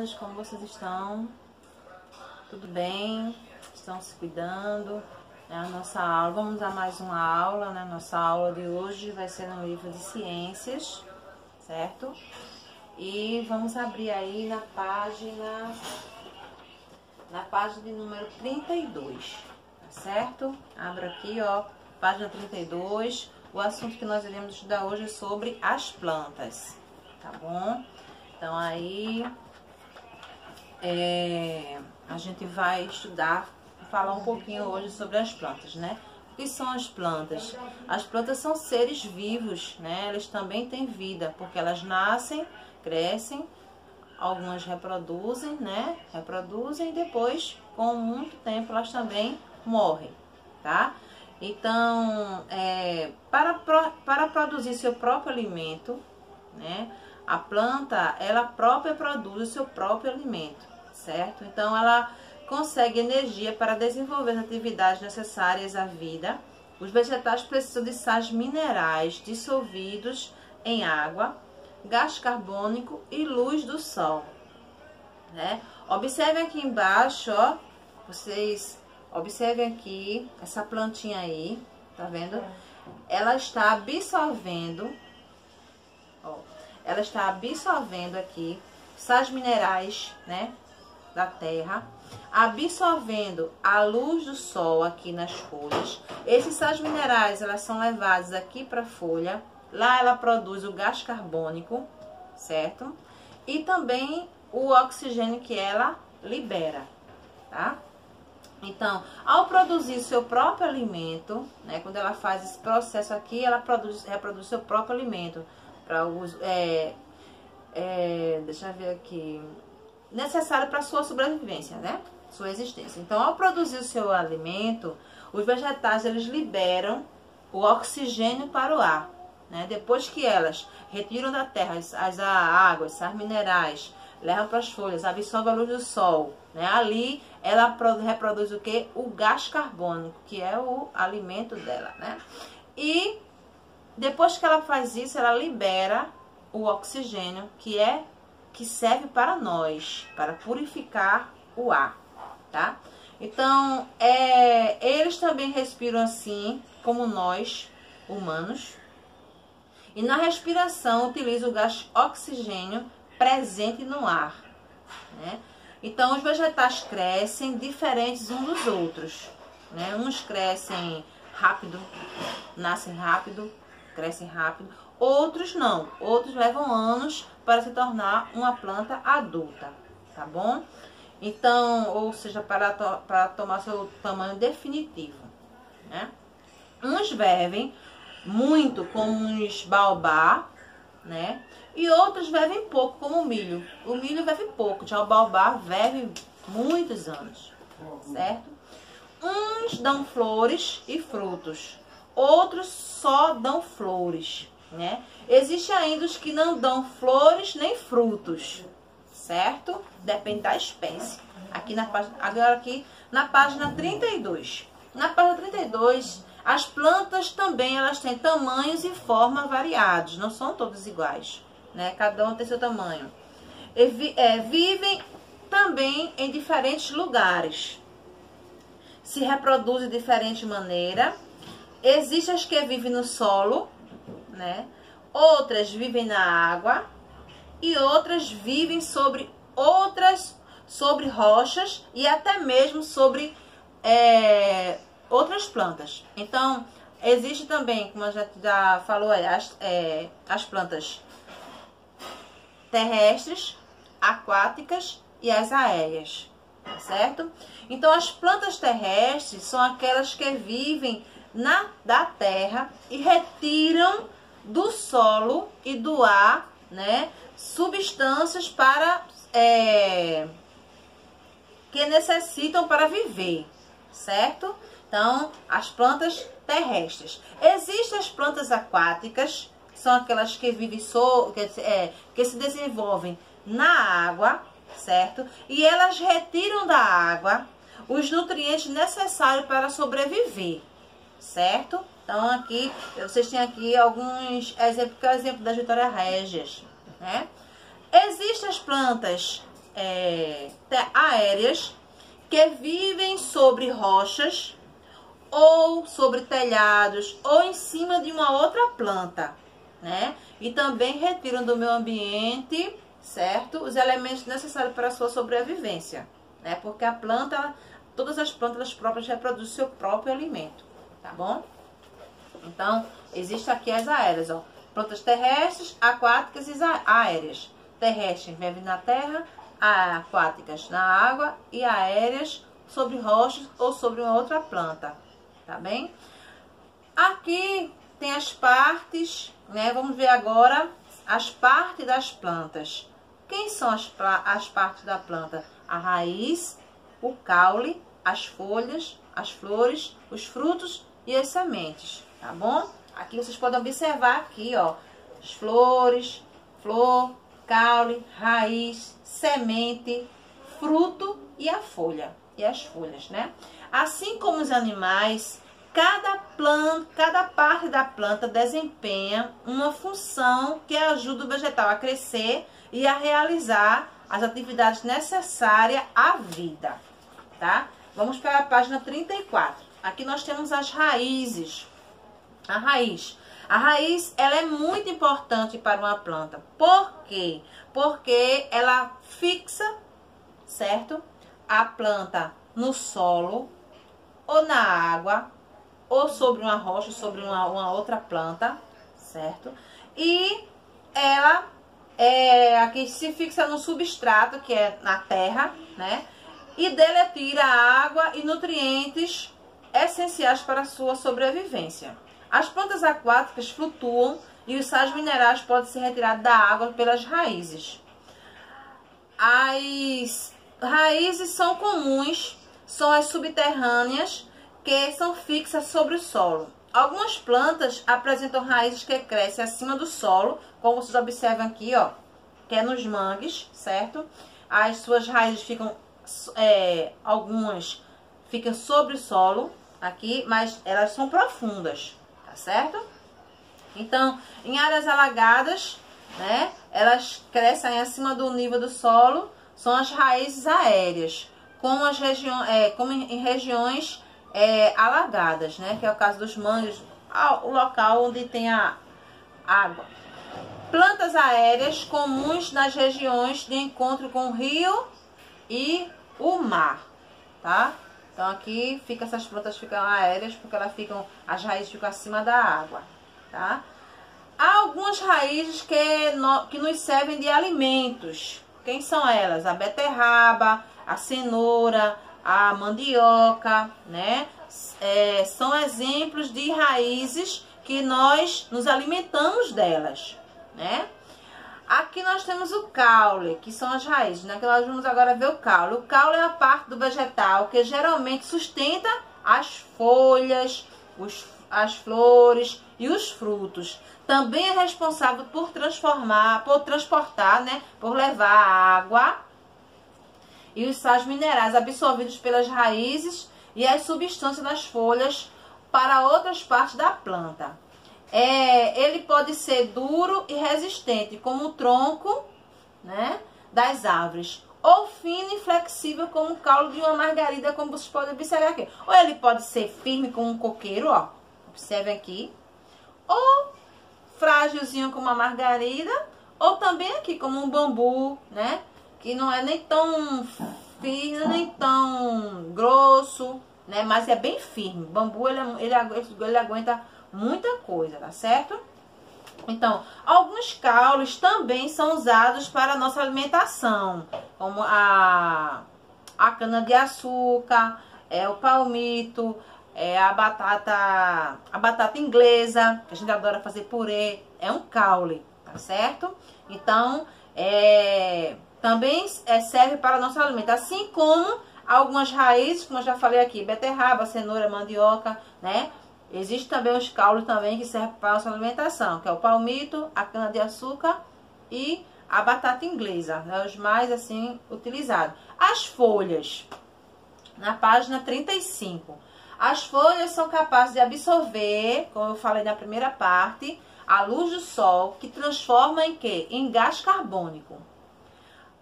meninas, como vocês estão? Tudo bem? Estão se cuidando? É a nossa aula, vamos a mais uma aula, né? Nossa aula de hoje vai ser no livro de ciências, certo? E vamos abrir aí na página de número 32, tá certo? Abro aqui, ó, página 32. O assunto que nós iremos estudar hoje é sobre as plantas, tá bom? Então aí a gente vai estudar, falar um pouquinho hoje sobre as plantas, né? O que são as plantas? As plantas são seres vivos, né? Elas também têm vida, porque elas nascem, crescem, algumas reproduzem, né? Reproduzem e depois, com muito tempo, elas também morrem, tá? Então, para produzir seu próprio alimento, né? A planta, ela própria produz o seu próprio alimento, certo? Então, ela consegue energia para desenvolver as atividades necessárias à vida. Os vegetais precisam de sais minerais dissolvidos em água, gás carbônico e luz do sol, né? Observe aqui embaixo, ó, vocês observem aqui essa plantinha aí, tá vendo? Ela está absorvendo, ó, ela está absorvendo aqui sais minerais, né, da terra, absorvendo a luz do sol aqui nas folhas. Esses sais minerais, elas são levados aqui para a folha. Lá ela produz o gás carbônico, certo? E também o oxigênio que ela libera, tá? Então, ao produzir seu próprio alimento, né, quando ela faz esse processo aqui, ela reproduz seu próprio alimento para uso, deixa eu ver aqui, necessário para sua sobrevivência, né? Sua existência. Então, ao produzir o seu alimento, os vegetais, eles liberam o oxigênio para o ar, né? Depois que elas retiram da terra as águas, os minerais, levam para as folhas, absorvem a luz do sol, né? Ali ela reproduz o que? O gás carbônico, que é o alimento dela, né? E depois que ela faz isso, ela libera o oxigênio, que serve para nós, para purificar o ar, tá? Então, eles também respiram assim, como nós, humanos. E na respiração, utiliza o gás oxigênio presente no ar, né? Então, os vegetais crescem diferentes uns dos outros, né? Uns crescem rápido, nascem rápido, crescem rápido. Outros não, outros levam anos para se tornar uma planta adulta, tá bom? Então, ou seja, para tomar seu tamanho definitivo, né? Uns vivem muito, como os baobá, né? E outros vivem pouco, como o milho. O milho vive pouco, já o baobá vive muitos anos, certo? Uns dão flores e frutos, outros só dão flores, né? Existe ainda os que não dão flores nem frutos, certo? Depende da espécie. Aqui na página, agora aqui na página 32. Na página 32, as plantas também elas têm tamanhos e forma variados, não são todas iguais, né? Cada uma tem seu tamanho. Vivem também em diferentes lugares, se reproduzem de diferente maneira. Existem as que vivem no solo, né? Outras vivem na água e outras vivem sobre rochas e até mesmo sobre outras plantas. Então, existe também, como a gente já falou, as plantas terrestres, aquáticas e as aéreas, certo? Então, as plantas terrestres são aquelas que vivem da terra e retiram do solo e do ar, né, substâncias que necessitam para viver, certo? Então, as plantas terrestres. Existem as plantas aquáticas, que são aquelas que vivem que se desenvolvem na água, certo? E elas retiram da água os nutrientes necessários para sobreviver, certo? Então, aqui, vocês têm aqui alguns exemplos, que é o exemplo das Vitória Régias, né? Existem as plantas aéreas que vivem sobre rochas ou sobre telhados ou em cima de uma outra planta, né? E também retiram do meio ambiente, certo? Os elementos necessários para a sua sobrevivência, né? Porque a planta, todas as plantas próprias reproduzem seu próprio alimento, tá bom? Então, existe aqui as aéreas, ó. Plantas terrestres, aquáticas e aéreas. Terrestres vivem na terra, aquáticas na água e aéreas sobre rochas ou sobre uma outra planta, tá bem? Aqui tem as partes, né? Vamos ver agora as partes das plantas. Quem são as partes da planta? A raiz, o caule, as folhas, as flores, os frutos e as sementes, tá bom? Aqui vocês podem observar aqui, ó, as flores, flor, caule, raiz, semente, fruto e a folha, e as folhas, né? Assim como os animais, cada parte da planta desempenha uma função que ajuda o vegetal a crescer e a realizar as atividades necessárias à vida, tá? Vamos para a página 34. Aqui nós temos as raízes. A raiz, ela é muito importante para uma planta. Por quê? Porque ela fixa, certo? A planta no solo, ou na água, ou sobre uma rocha, sobre uma outra planta, certo? E ela aqui se fixa no substrato, que é na terra, né? E dele tira água e nutrientes essenciais para a sua sobrevivência. As plantas aquáticas flutuam e os sais minerais podem ser retirados da água pelas raízes. As raízes são comuns, são as subterrâneas, que são fixas sobre o solo. Algumas plantas apresentam raízes que crescem acima do solo, como vocês observam aqui, ó, que é nos mangues, certo? As suas raízes ficam, algumas ficam sobre o solo aqui, mas elas são profundas, tá certo? Então, em áreas alagadas, né, elas crescem acima do nível do solo, são as raízes aéreas, como em regiões alagadas, né, que é o caso dos mangues, o local onde tem a água. Plantas aéreas comuns nas regiões de encontro com o rio e o mar, tá? Então aqui essas plantas ficam aéreas porque as raízes ficam acima da água, tá? Há algumas raízes que nos servem de alimentos. Quem são elas? A beterraba, a cenoura, a mandioca, né? São exemplos de raízes que nós nos alimentamos delas, né? Aqui nós temos o caule, que são as raízes, né? Que nós vamos agora ver o caule. O caule é a parte do vegetal que geralmente sustenta as folhas, as flores e os frutos. Também é responsável por transportar, né? Por levar a água e os sais minerais absorvidos pelas raízes e as substâncias das folhas para outras partes da planta. Ele pode ser duro e resistente, como o tronco, né, das árvores, ou fino e flexível, como o caule de uma margarida, como vocês podem observar aqui. Ou ele pode ser firme, como um coqueiro, ó, observem aqui, ou frágilzinho, como uma margarida, ou também aqui, como um bambu, né, que não é nem tão fino, nem tão grosso, né, mas é bem firme. O bambu, ele aguenta muita coisa, tá certo? Então, alguns caules também são usados para a nossa alimentação, como a cana-de-açúcar, o palmito, a batata inglesa, que a gente adora fazer purê, é um caule, tá certo? Então, também serve para a nossa alimentação, assim como algumas raízes, como eu já falei aqui, beterraba, cenoura, mandioca, né? Existe também os caules também que servem para a nossa alimentação, que é o palmito, a cana-de-açúcar e a batata inglesa, né? Os mais, assim, utilizados. As folhas, na página 35. As folhas são capazes de absorver, como eu falei na primeira parte, a luz do sol, que transforma em quê? Em gás carbônico.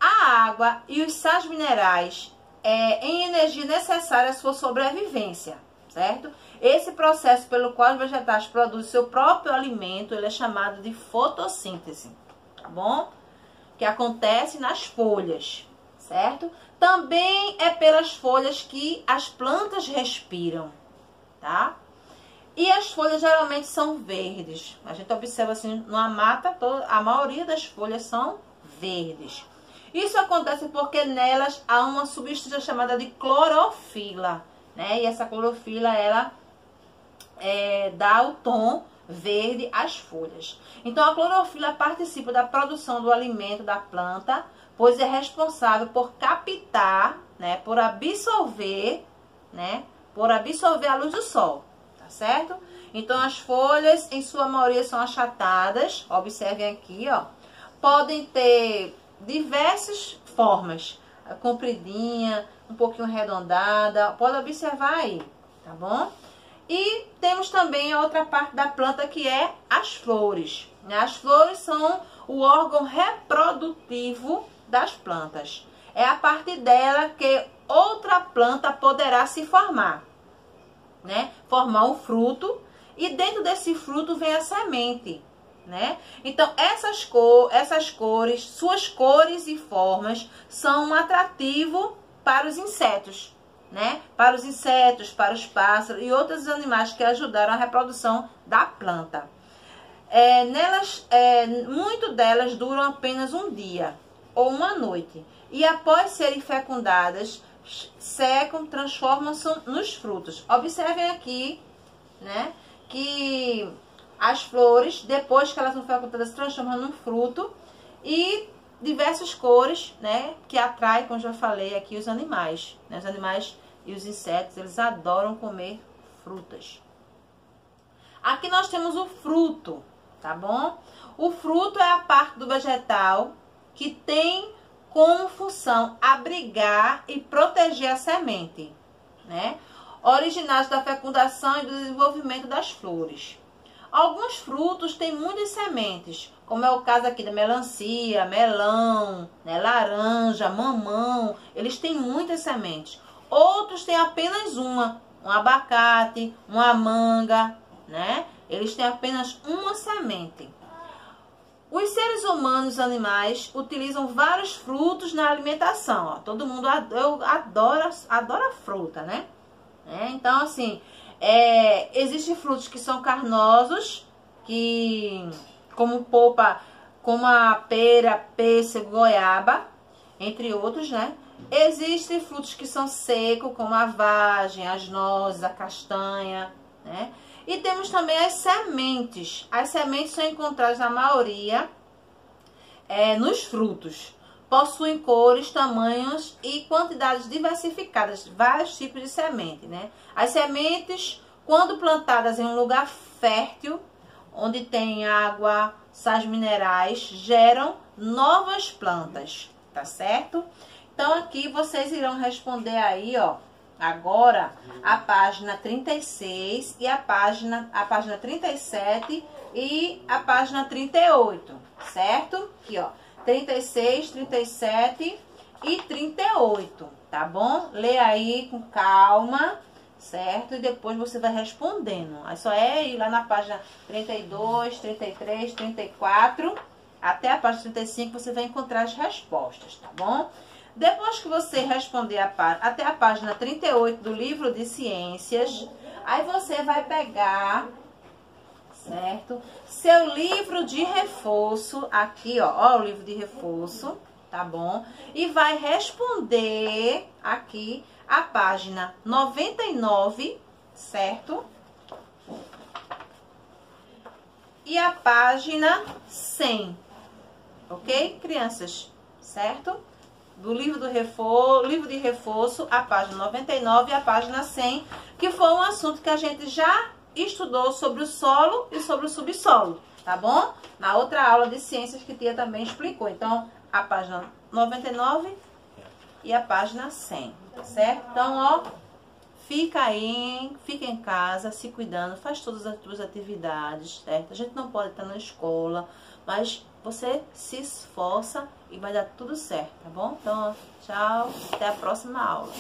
a água e os sais minerais em energia necessária à sua sobrevivência, certo? Esse processo pelo qual os vegetais produzem seu próprio alimento, ele é chamado de fotossíntese, tá bom? Que acontece nas folhas, certo? Também é pelas folhas que as plantas respiram, tá? E as folhas geralmente são verdes. A gente observa assim, numa mata, a maioria das folhas são verdes. Isso acontece porque nelas há uma substância chamada de clorofila, né? E essa clorofila, ela dá o tom verde às folhas. Então, a clorofila participa da produção do alimento da planta, pois é responsável por captar, né? Por absorver a luz do sol, tá certo? Então, as folhas, em sua maioria, são achatadas. Observem aqui, ó. Podem ter diversas formas, compridinha, um pouquinho arredondada, pode observar aí, tá bom? E temos também a outra parte da planta, que é as flores, né? As flores são o órgão reprodutivo das plantas. É a partir dela que outra planta poderá se formar, né? Formar um fruto, e dentro desse fruto vem a semente, né? Então, essas cores, suas cores e formas são um atrativo para os insetos, né? Para os insetos, para os pássaros e outros animais que ajudaram a reprodução da planta. Muito delas duram apenas um dia ou uma noite, e após serem fecundadas, secam, transformam-se nos frutos. Observem aqui, né, que as flores, depois que elas são fecundadas, se transformam num fruto, e diversas cores, né, que atraem, como já falei aqui, os animais, né? Os animais e os insetos, eles adoram comer frutas. Aqui nós temos o fruto, tá bom? O fruto é a parte do vegetal que tem como função abrigar e proteger a semente, né? Originados da fecundação e do desenvolvimento das flores. Alguns frutos têm muitas sementes, como é o caso aqui da melancia, melão, né, laranja, mamão. Eles têm muitas sementes. Outros têm apenas uma, um abacate, uma manga, né? Eles têm apenas uma semente. Os seres humanos e animais utilizam vários frutos na alimentação. Ó. Todo mundo adora fruta, né? Então, assim, existem frutos que são carnosos, como a pera, pêssego, goiaba, entre outros, né? Existem frutos que são secos, como a vagem, as nozes, a castanha, né? E temos também as sementes. As sementes são encontradas na maioria nos frutos. Possuem cores, tamanhos e quantidades diversificadas, vários tipos de semente, né? As sementes, quando plantadas em um lugar fértil, onde tem água, sais minerais, geram novas plantas, tá certo? Então, aqui vocês irão responder aí, ó, agora a página 36 e a página 37 e a página 38, certo? Aqui, ó, 36, 37 e 38, tá bom? Lê aí com calma, certo? E depois você vai respondendo. Aí só ir lá na página 32, 33, 34, até a página 35 você vai encontrar as respostas, tá bom? Depois que você responder até a página 38 do livro de ciências, aí você vai pegar, certo? Seu livro de reforço, aqui, ó, o livro de reforço, tá bom? E vai responder aqui a página 99, certo? E a página 100, ok, crianças? Certo? Do livro de reforço, a página 99 e a página 100, que foi um assunto que a gente já estudou sobre o solo e sobre o subsolo, tá bom? Na outra aula de ciências que Tia também explicou. Então, a página 99 e a página 100, certo? Então, ó, fica em casa, se cuidando, faz todas as suas atividades, certo? A gente não pode estar na escola, mas você se esforça e vai dar tudo certo, tá bom? Então, tchau, até a próxima aula.